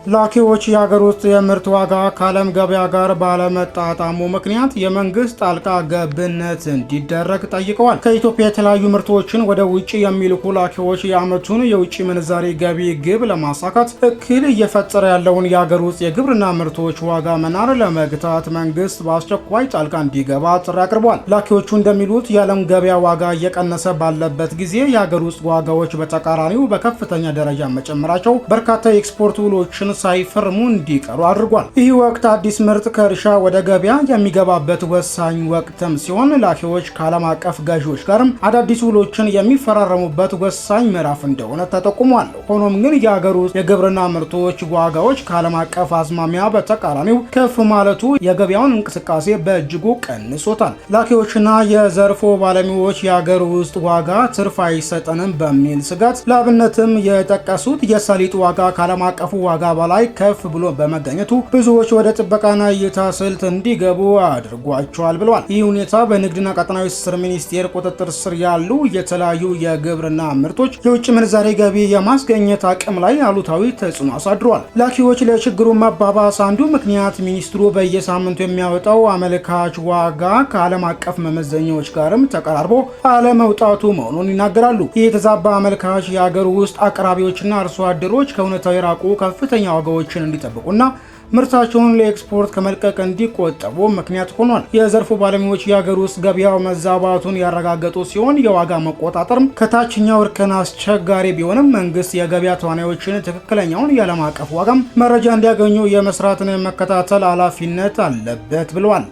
ላኪዎች የሀገር ውስጥ የምርት ዋጋ ከዓለም ገበያ ጋር ባለመጣጣሙ ምክንያት የመንግስት ጣልቃ ገብነት እንዲደረግ ጠይቀዋል። ከኢትዮጵያ የተለያዩ ምርቶችን ወደ ውጭ የሚልኩ ላኪዎች የዓመቱን የውጭ ምንዛሬ ገቢ ግብ ለማሳካት እክል እየፈጠረ ያለውን የሀገር ውስጥ የግብርና ምርቶች ዋጋ መናር ለመግታት መንግስት በአስቸኳይ ጣልቃ እንዲገባ ጥሪ አቅርቧል። ላኪዎቹ እንደሚሉት የዓለም ገበያ ዋጋ እየቀነሰ ባለበት ጊዜ የሀገር ውስጥ ዋጋዎች በተቃራኒው በከፍተኛ ደረጃ መጨመራቸው በርካታ የኤክስፖርት ውሎችን ሳይፈርሙ እንዲቀሩ አድርጓል። ይህ ወቅት አዲስ ምርት ከእርሻ ወደ ገበያ የሚገባበት ወሳኝ ወቅትም ሲሆን ላኪዎች ከዓለም አቀፍ ገዢዎች ጋርም አዳዲስ ውሎችን የሚፈራረሙበት ወሳኝ ምዕራፍ እንደሆነ ተጠቁሟል። ሆኖም ግን የሀገር ውስጥ የግብርና ምርቶች ዋጋዎች ከዓለም አቀፍ አዝማሚያ በተቃራኒው ከፍ ማለቱ የገበያውን እንቅስቃሴ በእጅጉ ቀንሶታል። ላኪዎችና የዘርፉ ባለሙያዎች የሀገር ውስጥ ዋጋ ትርፍ አይሰጠንም በሚል ስጋት ለአብነትም የጠቀሱት የሰሊጥ ዋጋ ከዓለም አቀፉ ዋጋ በላይ ከፍ ብሎ በመገኘቱ ብዙዎች ወደ ጥበቃና እይታ ስልት እንዲገቡ አድርጓቸዋል ብለዋል። ይህ ሁኔታ በንግድና ቀጠናዊ ትስስር ሚኒስቴር ቁጥጥር ስር ያሉ የተለያዩ የግብርና ምርቶች የውጭ ምንዛሬ ገቢ የማስገኘት አቅም ላይ አሉታዊ ተጽዕኖ አሳድሯል። ላኪዎች ለችግሩ መባባስ አንዱ ምክንያት ሚኒስትሩ በየሳምንቱ የሚያወጣው አመልካች ዋጋ ከዓለም አቀፍ መመዘኛዎች ጋርም ተቀራርቦ አለመውጣቱ መሆኑን ይናገራሉ። ይህ የተዛባ አመልካች የሀገር ውስጥ አቅራቢዎችና አርሶ አደሮች ከእውነታው የራቁ ከፍተኛ ዋጋዎችን እንዲጠብቁና ምርታቸውን ለኤክስፖርት ከመልቀቅ እንዲቆጠቡ ምክንያት ሆኗል። የዘርፉ ባለሙያዎች የሀገር ውስጥ ገበያው መዛባቱን ያረጋገጡ ሲሆን የዋጋ መቆጣጠርም ከታችኛው እርከን አስቸጋሪ ቢሆንም መንግስት የገበያ ተዋናዮችን ትክክለኛውን የዓለም አቀፍ ዋጋም መረጃ እንዲያገኙ የመስራትን መከታተል ኃላፊነት አለበት ብለዋል።